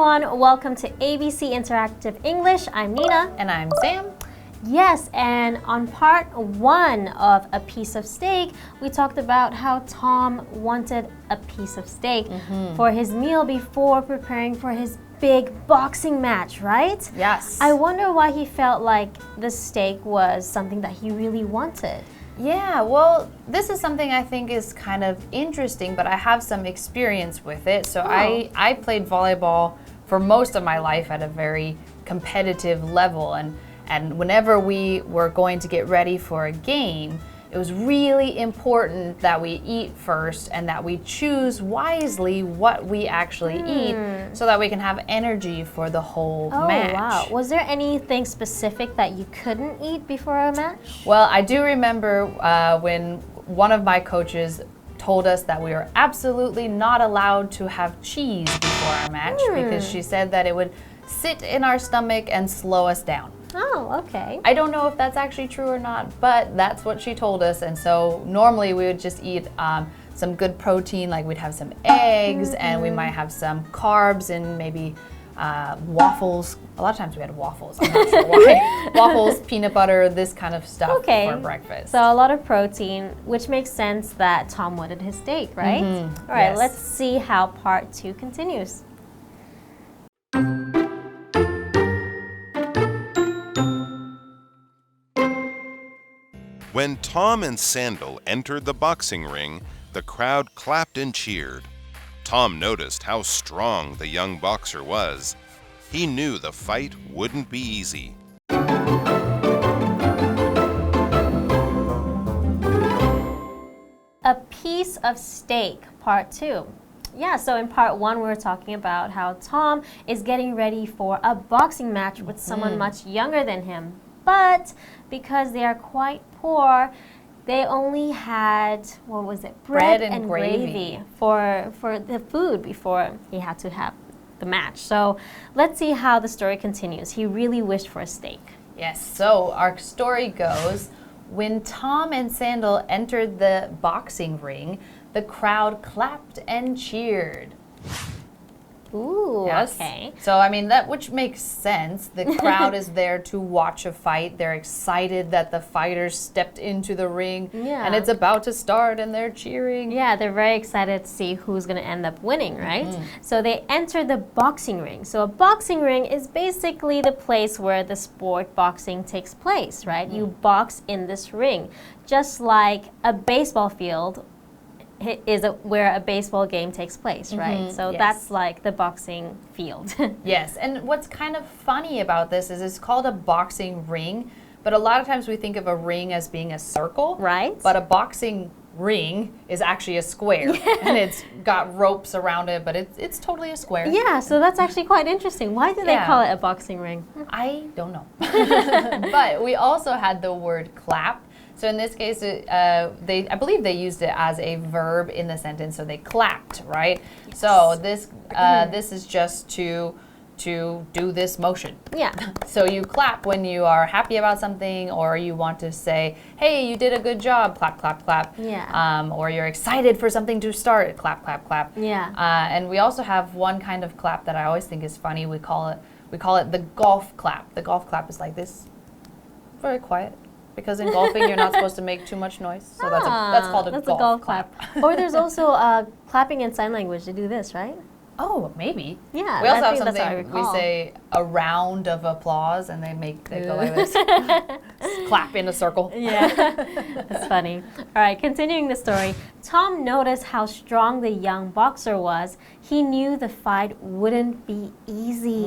everyone, welcome to ABC Interactive English. I'm Nina. And I'm Sam. Yes, and on part 1 of A Piece of Steak, we talked about how Tom wanted a piece of steak for his meal before preparing for his big boxing match, right? Yes. I wonder why he felt like the steak was something that he really wanted. Yeah, well, this is something I think is kind of interesting, but I have some experience with it. So I played volleyball for most of my life at a very competitive level, and whenever we were going to get ready for a game, it was really important that we eat first and that we choose wisely what we actually eat so that we can have energy for the whole match. Oh, wow. Was there anything specific that you couldn't eat before a match? Well, I do remember when one of my coaches told us that we were absolutely not allowed to have cheese before our match because she said that it would sit in our stomach and slow us down. Oh, okay. I don't know if that's actually true or not, but that's what she told us. And so normally we would just eat some good protein, like we'd have some eggs and we might have some carbs and maybe waffles. A lot of times we had waffles. I'm not sure why. Waffles, peanut butter, this kind of stuff for breakfast. So a lot of protein, which makes sense that Tom wanted his steak, right? All right, Yes. let's see how part 2 continues. When Tom and Sandal entered the boxing ring, the crowd clapped and cheered. Tom noticed how strong the young boxer was. He knew the fight wouldn't be easy. A Piece of Steak, part 2. Yeah, so in part 1, we were talking about how Tom is getting ready for a boxing match with someone much younger than him. But because they are quite poor, they only had, what was it? Bread and gravy. for the food before he had to have the match. So let's see how the story continues. He really wished for a steak. Yes, so our story goes, when Tom and Sandal entered the boxing ring, the crowd clapped and cheered. Ooh, Yes. okay. So, I mean, which makes sense. The crowd is there to watch a fight. They're excited that the fighters stepped into the ring and it's about to start and they're cheering. Yeah, they're very excited to see who's going to end up winning, right? So they enter the boxing ring. So a boxing ring is basically the place where the sport boxing takes place, right? You box in this ring, just like a baseball field is where a baseball game takes place, right? So that's like the boxing field. Yes, and what's kind of funny about this is it's called a boxing ring, but a lot of times we think of a ring as being a circle. Right. But a boxing ring is actually a square, and it's got ropes around it, but it's totally a square. Yeah, so that's actually quite interesting. Why do they call it a boxing ring? I don't know. But we also had the word clap. So in this case, I believe they used it as a verb in the sentence, so they clapped, right? Yes. So this is just to do this motion. Yeah. So you clap when you are happy about something, or you want to say, hey, you did a good job, clap, clap, clap. Yeah. Or you're excited for something to start, clap, clap, clap. Yeah. And we also have one kind of clap that I always think is funny. We call it the golf clap. The golf clap is like this, very quiet. Because in golfing, you're not supposed to make too much noise. So that's called a golf clap. Or there's also clapping in sign language. They do this, right? Oh, maybe. Yeah. We also I have think that's what I something we recall. say a round of applause, and they go like this, clap in a circle. Yeah, that's funny. All right, continuing the story. Tom noticed how strong the young boxer was. He knew the fight wouldn't be easy.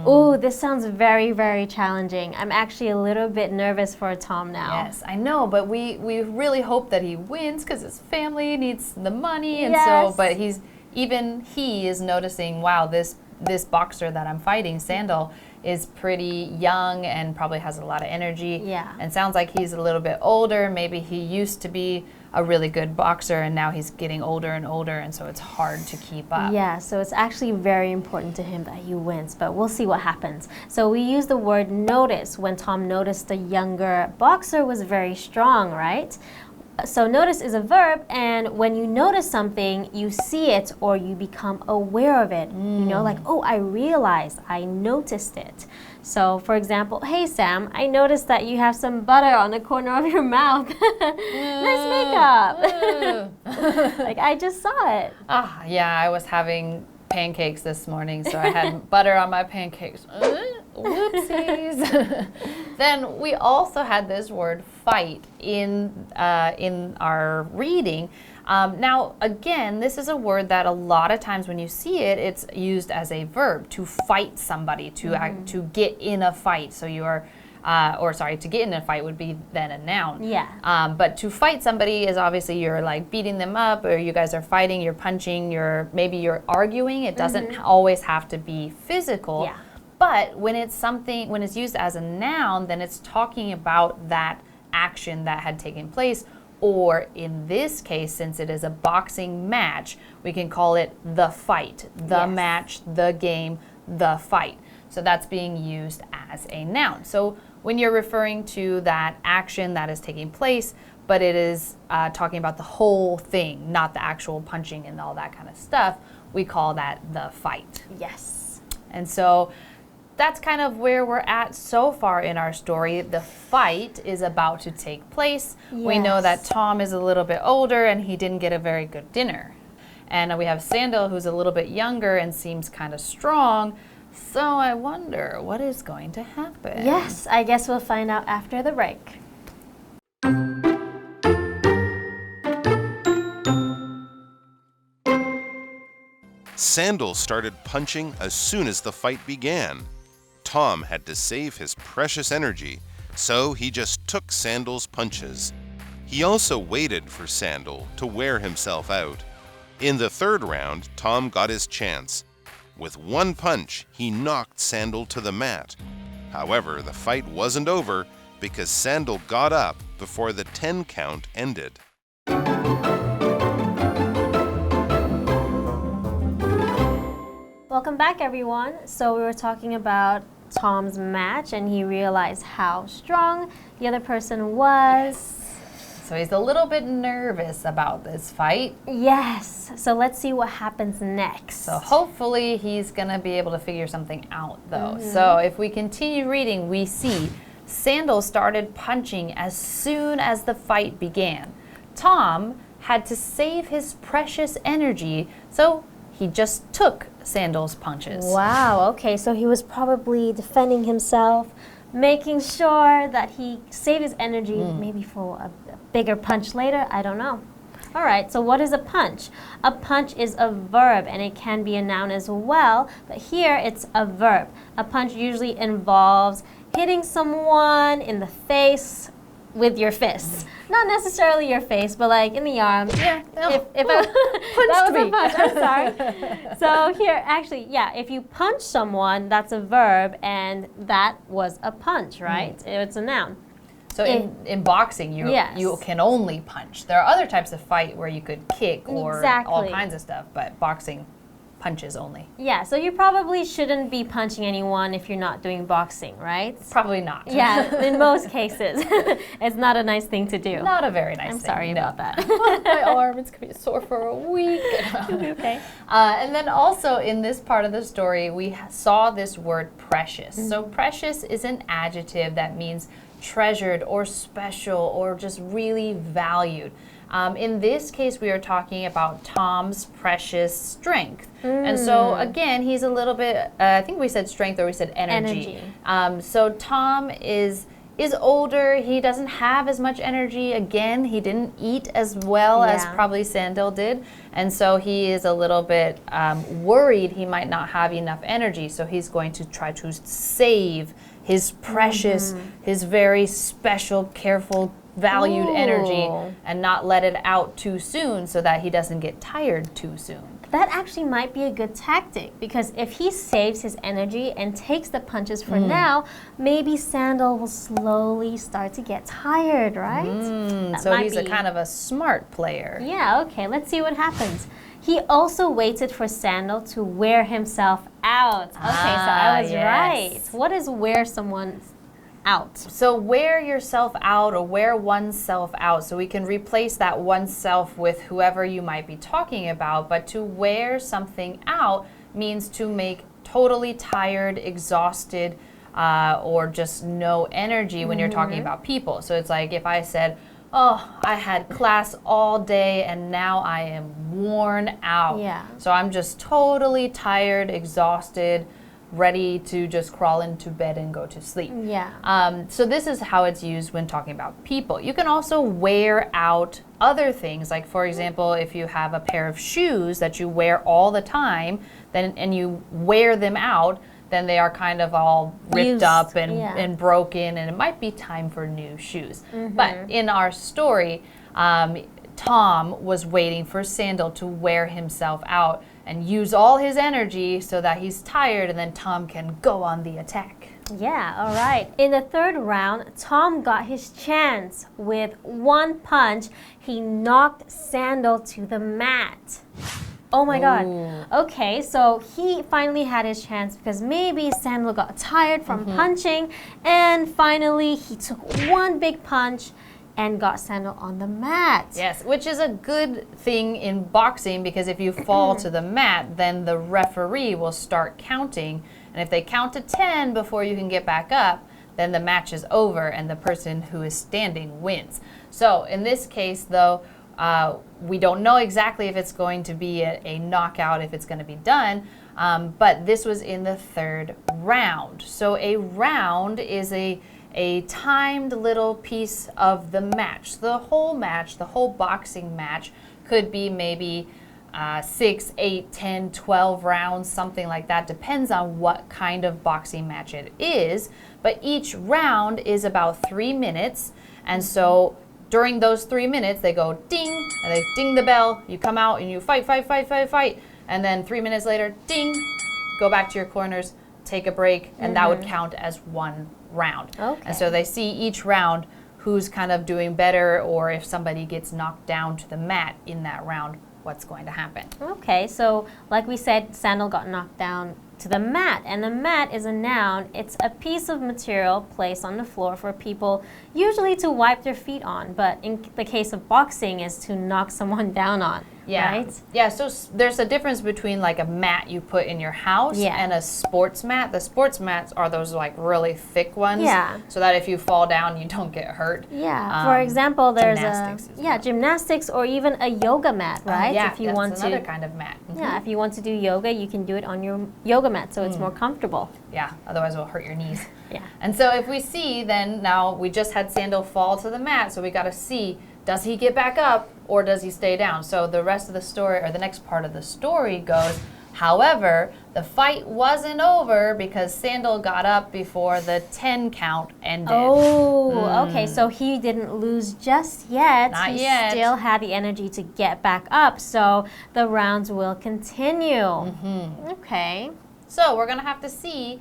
Ooh, this sounds very, very challenging. I'm actually a little bit nervous for Tom now. Yes, I know, but we really hope that he wins because his family needs the money, and but he is noticing, wow, this boxer that I'm fighting, Sandal, is pretty young and probably has a lot of energy. Yeah. And sounds like he's a little bit older. Maybe he used to be a really good boxer and now he's getting older and older, and so it's hard to keep up. Yeah, so it's actually very important to him that he wins, but we'll see what happens. So we use the word notice when Tom noticed the younger boxer was very strong, right? So notice is a verb, and when you notice something, you see it or you become aware of it. You know, like, oh, I realized, I noticed it. So, for example, hey Sam, I noticed that you have some butter on the corner of your mouth. Nice makeup. Like, I just saw it. Yeah, I was having pancakes this morning, so I had butter on my pancakes. Whoopsies. Then we also had this word fight in our reading. Now, again, this is a word that a lot of times when you see it, it's used as a verb, to fight somebody, to get in a fight. So you are, to get in a fight would be then a noun. Yeah. But to fight somebody is obviously you're like beating them up, or you guys are fighting, you're punching, maybe you're arguing. It doesn't always have to be physical. Yeah. But when it's used as a noun, then it's talking about that action that had taken place. Or in this case, since it is a boxing match, we can call it the fight, the match, the game, the fight. So that's being used as a noun. So when you're referring to that action that is taking place, but it is talking about the whole thing, not the actual punching and all that kind of stuff, we call that the fight. Yes. And so that's kind of where we're at so far in our story. The fight is about to take place. Yes. We know that Tom is a little bit older and he didn't get a very good dinner. And we have Sandal, who's a little bit younger and seems kind of strong. So I wonder what is going to happen. Yes, I guess we'll find out after the break. Sandal started punching as soon as the fight began. Tom had to save his precious energy, so he just took Sandal's punches. He also waited for Sandal to wear himself out. In the third round, Tom got his chance. With one punch, he knocked Sandal to the mat. However, the fight wasn't over because Sandal got up before the 10 count ended. Welcome back, everyone. So we were talking about Tom's match, and he realized how strong the other person was. So he's a little bit nervous about this fight. Yes. So let's see what happens next. So hopefully he's going to be able to figure something out, though. So if we continue reading, we see Sandal started punching as soon as the fight began. Tom had to save his precious energy, so he just took Sandal's punches. Wow, okay, so he was probably defending himself, making sure that he saved his energy maybe for a bigger punch later. I don't know. All right, so what is a punch? A punch is a verb, and it can be a noun as well, but here it's a verb. A punch usually involves hitting someone in the face with your fists. Not necessarily your face, but like in the arm. Yeah. If that was a punch, I'm sorry. So here, actually, yeah, if you punch someone, that's a verb, and that was a punch, right? It's a noun. So in boxing, you can only punch. There are other types of fight where you could kick or all kinds of stuff, but boxing, punches only. Yeah, so you probably shouldn't be punching anyone if you're not doing boxing, right? Probably not. Yeah, in most cases. It's not a nice thing to do. Not a very nice thing. I'm sorry about that. My arm, it's going to be sore for a week. Okay. And then also in this part of the story, we saw this word precious. So precious is an adjective that means treasured or special or just really valued. In this case, we are talking about Tom's precious strength. And so, again, he's a little bit, I think we said strength or we said energy. So Tom is older. He doesn't have as much energy. Again, he didn't eat as well as probably Sandal did. And so he is a little bit worried he might not have enough energy. So he's going to try to save his precious, his very special, careful, valued energy and not let it out too soon so that he doesn't get tired too soon. That actually might be a good tactic, because if he saves his energy and takes the punches for now, maybe Sandal will slowly start to get tired, right? So he's a kind of a smart player. Yeah, okay, let's see what happens. He also waited for Sandal to wear himself out. Okay, so I was right. What is wear someone out. So wear yourself out or wear oneself out. So we can replace that oneself with whoever you might be talking about. But to wear something out means to make totally tired, exhausted, or just no energy when you're talking about people. So it's like if I said, oh, I had class all day and now I am worn out. Yeah. So I'm just totally tired, exhausted, ready to just crawl into bed and go to sleep. Yeah. So this is how it's used when talking about people. You can also wear out other things. Like for example, if you have a pair of shoes that you wear all the time, and you wear them out, then they are kind of all ripped Used, up and broken, and it might be time for new shoes. But in our story, Tom was waiting for Sandal to wear himself out and use all his energy so that he's tired, and then Tom can go on the attack. Yeah, all right. In the third round, Tom got his chance. With one punch, he knocked Sandal to the mat. Oh my God. Okay, so he finally had his chance because maybe Sandal got tired from punching, and finally he took one big punch and got Sandal on the mat. Yes, which is a good thing in boxing because if you fall to the mat, then the referee will start counting. And if they count to 10 before you can get back up, then the match is over and the person who is standing wins. So in this case, though, we don't know exactly if it's going to be a knockout, if it's going to be done, but this was in the third round. So a round is a timed little piece of the match. The whole boxing match could be maybe 6, 8, 10, 12 rounds, something like that. Depends on what kind of boxing match it is. But each round is about 3 minutes. And so during those 3 minutes, they go ding, and they ding the bell. You come out and you fight. And then 3 minutes later, ding, go back to your corners, take a break, and that would count as one round. Okay. And so they see each round who's kind of doing better, or if somebody gets knocked down to the mat in that round, what's going to happen. Okay, so like we said, Sandal got knocked down to the mat, and the mat is a noun. It's a piece of material placed on the floor for people usually to wipe their feet on, but in the case of boxing is to knock someone down on. Right? Yeah, so there's a difference between like a mat you put in your house and a sports mat. The sports mats are those like really thick ones, so that if you fall down, you don't get hurt. Yeah. For example, there's gymnastics gymnastics or even a yoga mat, right? If you want another kind of mat. Yeah, if you want to do yoga, you can do it on your yoga mat, so it's more comfortable. Yeah, otherwise it'll hurt your knees. Yeah. And so if we see, then now we just had Sandal fall to the mat, so we got to see, does he get back up or does he stay down? So the rest of the story, or the next part of the story goes, however, the fight wasn't over because Sandal got up before the 10 count ended. Oh, okay, so he didn't lose just yet. Not he yet. Still had the energy to get back up, so the rounds will continue. Okay. So we're going to have to see,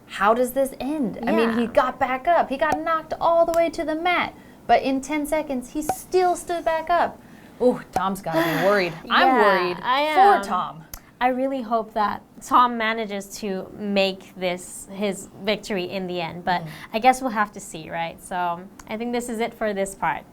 how does this end? I mean, he got back up. He got knocked all the way to the mat. But in 10 seconds, he still stood back up. Ooh, Tom's got to be worried. I'm worried for Tom. I really hope that Tom manages to make this his victory in the end. But I guess we'll have to see, right? So I think this is it for this part.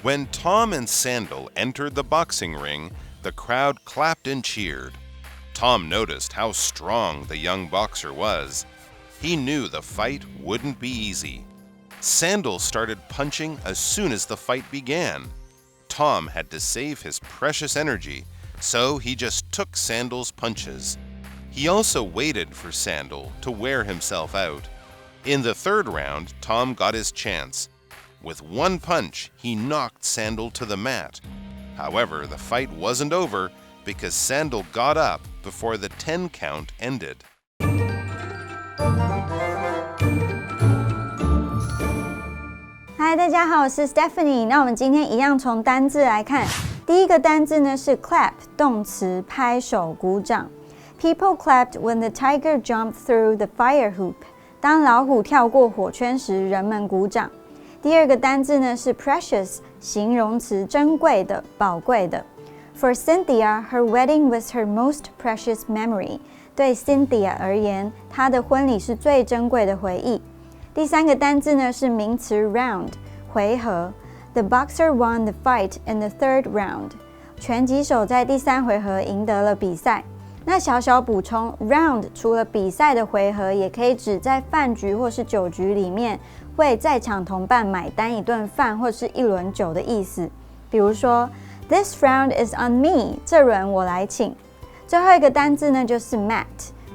When Tom and Sandal entered the boxing ring, the crowd clapped and cheered. Tom noticed how strong the young boxer was. He knew the fight wouldn't be easy. Sandal started punching as soon as the fight began. Tom had to save his precious energy, so he just took Sandal's punches. He also waited for Sandal to wear himself out. In the third round, Tom got his chance. With one punch, he knocked Sandal to the mat. However, the fight wasn't over because Sandal got up before the 10 count ended. Hi， 大家好，我是 Stephanie。那我们今天一样从单字来看，第一个单字呢是 clap， 动词，拍手、鼓掌。People clapped when the tiger jumped through the fire hoop。当老虎跳过火圈时，人们鼓掌。第二个单字呢是 precious， 形容词，珍贵的、宝贵的。For Cynthia, her wedding was her most precious memory。对 Cynthia 而言，她的婚礼是最珍贵的回忆。第3个单字呢是名词 round 回合。The boxer won the fight in the 3rd round. 拳击手在第3回合赢得了比赛。那小小补充 ，round 除了比赛的回合，也可以指在饭局或是酒局里面为在场同伴买单一顿饭或是一轮酒的意思。比如说 ，This round is on me， 这轮我来请。最后一个单字呢就是 mat，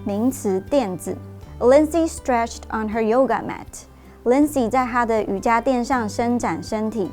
名词垫子。Lindsay stretched on her yoga mat。Lindsay 在她的瑜伽垫上伸展身体。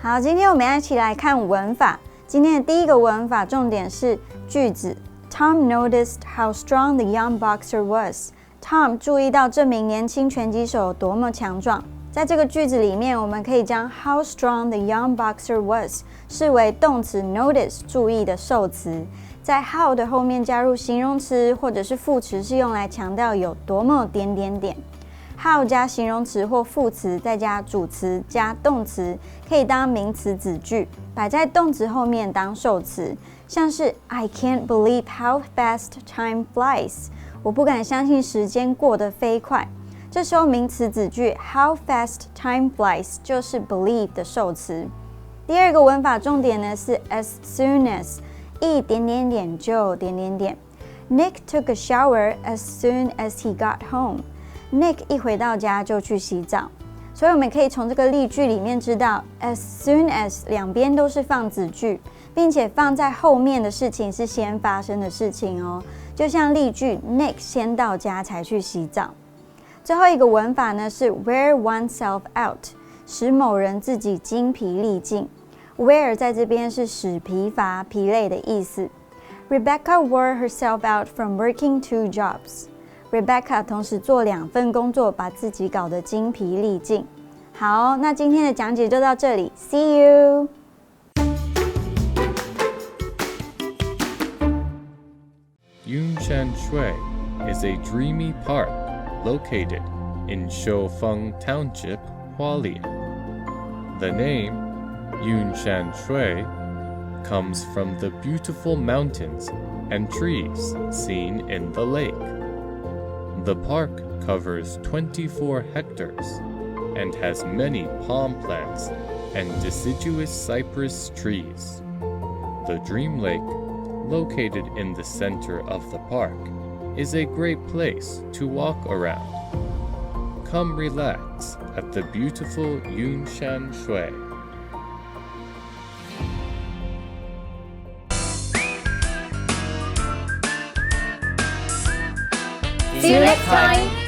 好，今天我们一起来看文法。今天的第一个文法重点是句子。Tom noticed how strong the young boxer was. Tom 注意到这名年轻拳击手有多么强壮。在这个句子里面，我们可以将 how strong the young boxer was 视为动词 notice 注意的受词，在 how 的后面加入形容词或者是副词，是用来强调有多么点点点。how 加形容词或副词，再加主词加动词，可以当名词子句，摆在动词后面当受词，像是 I can't believe how fast time flies。我不敢相信时间过得飞快。这时候名词子句 how fast time flies 就是 believe 的受词。第二个文法重点呢是 as soon as 一点点点就点点点。Nick took a shower as soon as he got home。Nick 一回到家就去洗澡，所以我们可以从这个例句里面知道 as soon as 两边都是放子句，并且放在后面的事情是先发生的事情哦。就像例句 Nick 先到家才去洗澡。最后一个文法呢是 wear oneself out， 使某人自己精疲力尽。wear 在这边是使疲乏、疲累的意思。Rebecca wore herself out from working 2 jobs。Rebecca 同时做2份工作，把自己搞得精疲力尽。好，那今天的讲解就到这里 ，See you。Yunshanshui is a dreamy park located in Shoufeng Township, Hualien. The name Yunshanshui comes from the beautiful mountains and trees seen in the lake.The park covers 24 hectares and has many palm plants and deciduous cypress trees. The Dream Lake, located in the center of the park, is a great place to walk around. Come relax at the beautiful Yunshanshui. See you next time!